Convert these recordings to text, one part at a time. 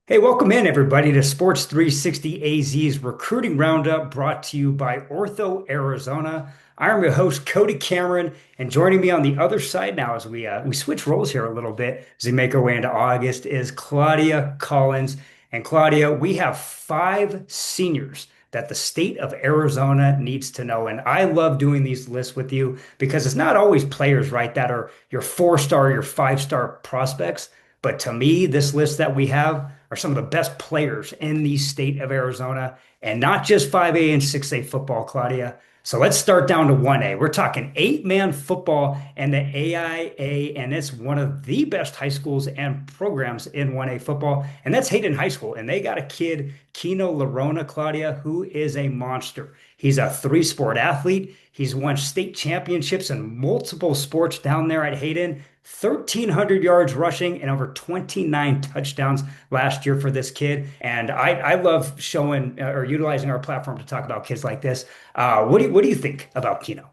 Hey, welcome in everybody to Sports 360 AZ's recruiting roundup brought to you by Ortho Arizona. I'm your host Cody Cameron, and joining me on the other side now as we switch roles here a little bit as we make our way into August is Claudia Collins. And Claudia, we have five seniors that the state of Arizona needs to know. And I love doing these lists with you because it's not always players, right, that are your four-star, your five-star prospects. But to me, this list that we have are some of the best players in the state of Arizona, and not just 5A and 6A football, Claudia. So let's start down to 1A. We're talking eight-man football and the AIA, and it's one of the best high schools and programs in 1A football, and that's Hayden High School. And they got a kid, Kino Larona, Claudia, who is a monster. He's a three-sport athlete. He's won state championships in multiple sports down there at Hayden. 1,300 yards rushing and over 29 touchdowns last year for this kid. And I love showing or utilizing our platform to talk about kids like this. What do you think about Keno?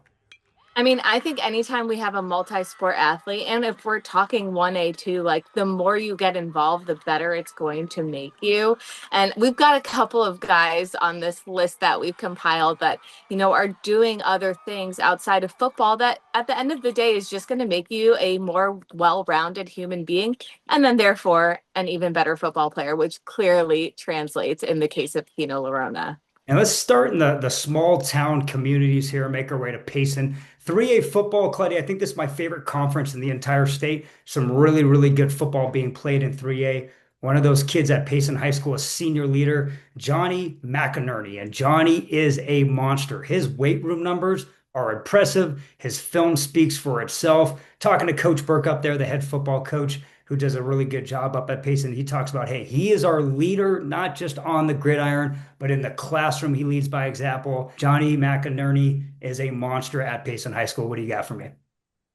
I think anytime we have a multi-sport athlete, and if we're talking 1A too, like the more you get involved, the better it's going to make you. And we've got a couple of guys on this list that we've compiled that, are doing other things outside of football that at the end of the day is just going to make you a more well-rounded human being, and then therefore an even better football player, which clearly translates in the case of Kino Lorona. And let's start in the small town communities here, make our way to Payson. 3A football, Claudia, I think this is my favorite conference in the entire state. Some really, really good football being played in 3A. One of those kids at Payson High School, a senior leader, Johnny McInerney. And Johnny is a monster. His weight room numbers are impressive. His film speaks for itself. Talking to Coach Burke up there, the head football coach, who does a really good job up at Payson. He talks about, hey, he is our leader, not just on the gridiron, but in the classroom. He leads by example. Johnny McInerney is a monster at Payson High School. What do you got for me?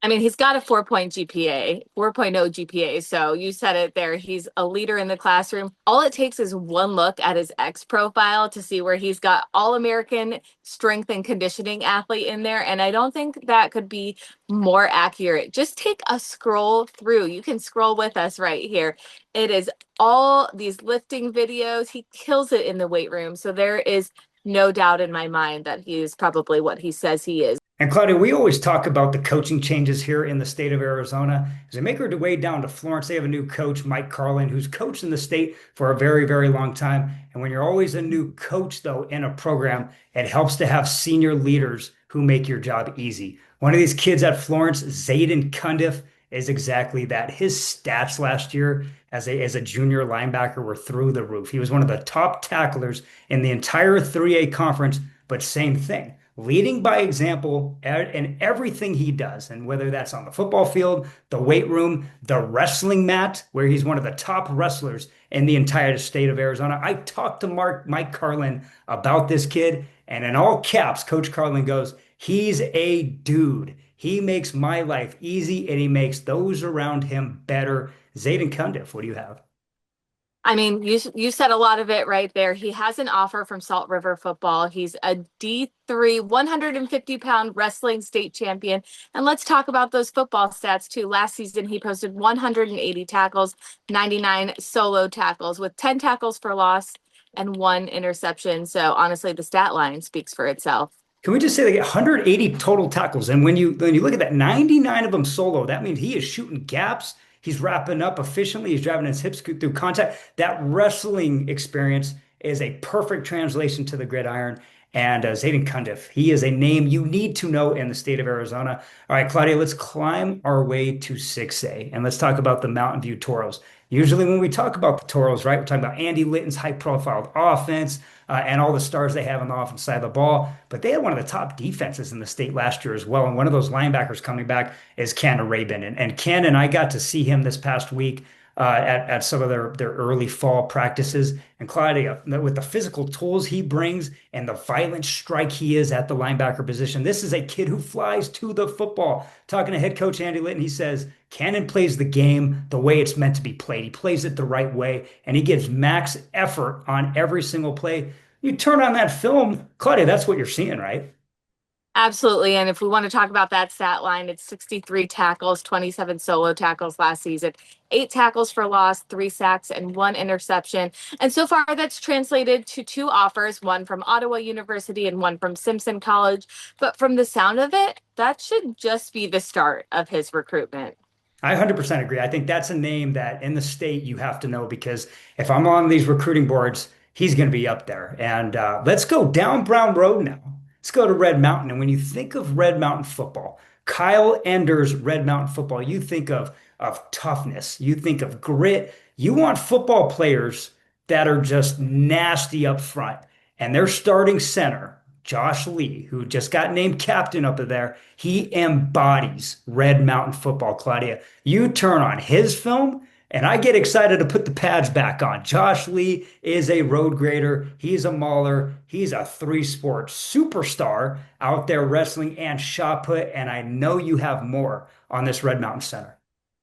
He's got a 4 point GPA, 4.0 GPA. So you said it there. He's a leader in the classroom. All it takes is one look at his X profile to see where he's got All American strength and conditioning athlete in there. And I don't think that could be more accurate. Just take a scroll through. You can scroll with us right here. It is all these lifting videos. He kills it in the weight room. So there is no doubt in my mind that he is probably what he says he is. And Claudia, we always talk about the coaching changes here in the state of Arizona. As they make her way down to Florence, they have a new coach, Mike Carlin, who's coached in the state for a very, very long time. And when you're always a new coach, though, in a program, it helps to have senior leaders who make your job easy. One of these kids at Florence, Zayden Cundiff, is exactly that. His stats last year as a junior linebacker were through the roof. He was one of the top tacklers in the entire 3A conference, but same thing leading by example in everything he does. And whether that's on the football field, the weight room, the wrestling mat, where he's one of the top wrestlers in the entire state of Arizona. I talked to Mike Carlin about this kid, and in all caps, Coach Carlin goes, he's a dude. He makes my life easy and he makes those around him better. Zayden Cundiff, what do you have? You said a lot of it right there. He has an offer from Salt River Football. He's a D3 150-pound wrestling state champion. And let's talk about those football stats too. Last season, he posted 180 tackles, 99 solo tackles with 10 tackles for loss and one interception. So honestly, the stat line speaks for itself. Can we just say they get 180 total tackles? And when you look at that, 99 of them solo, that means he is shooting gaps. He's wrapping up efficiently. He's driving his hips through contact. That wrestling experience is a perfect translation to the gridiron. And Zayden Cundiff, he is a name you need to know in the state of Arizona. All right, Claudia, let's climb our way to 6A and let's talk about the Mountain View Toros. Usually, when we talk about the Toros, right, we're talking about Andy Litton's high-profile offense and all the stars they have on the offense side of the ball. But they had one of the top defenses in the state last year as well. And one of those linebackers coming back is Ken Rabin. And Ken and I got to see him this past week at some of their early fall practices. And Claudia, with the physical tools he brings and the violent strike he is at the linebacker position, this is a kid who flies to the football. Talking to head coach Andy Litton, he says, Cannon plays the game the way it's meant to be played. He plays it the right way, and he gives max effort on every single play. You turn on that film, Claudia, that's what you're seeing, right? Absolutely. And if we want to talk about that stat line, it's 63 tackles, 27 solo tackles last season, 8 tackles for loss, 3 sacks, and 1 interception. And so far, that's translated to 2 offers, one from Ottawa University and one from Simpson College. But from the sound of it, that should just be the start of his recruitment. I 100% agree. I think that's a name that in the state you have to know because if I'm on these recruiting boards, he's going to be up there. And let's go down Brown Road now. Let's go to Red Mountain. And when you think of Red Mountain football, Kyle Ender's Red Mountain football, you think of toughness, you think of grit. You want football players that are just nasty up front. And their starting center, Josh Lee, who just got named captain up there, he embodies Red Mountain football, Claudia. You turn on his film, and I get excited to put the pads back on. Josh Lee is a road grader. He's a mauler. He's a three-sport superstar out there wrestling and shot put, and I know you have more on this Red Mountain Center.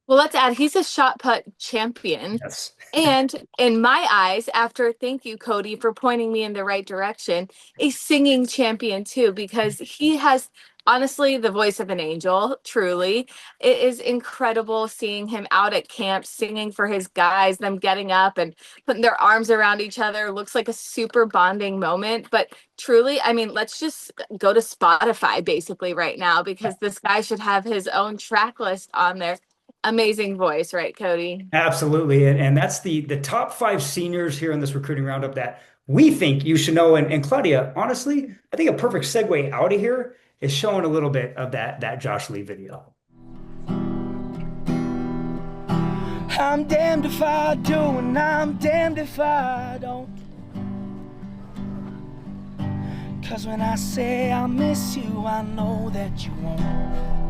Well, let's add he's a shot put champion. Yes. And in my eyes, after thank you, Cody, for pointing me in the right direction, a singing champion too, because he has honestly the voice of an angel, truly. It is incredible seeing him out at camp singing for his guys, them getting up and putting their arms around each other. Looks like a super bonding moment. But truly, I mean, let's just go to Spotify basically right now because this guy should have his own track list on there. Amazing voice, right, Cody? Absolutely. And that's the top 5 seniors here in this recruiting roundup that we think you should know. And Claudia, honestly, I think a perfect segue out of here is showing a little bit of that Josh Lee video. I'm damned if I do and I'm damned if I don't. 'Cause when I say I miss you, I know that you won't.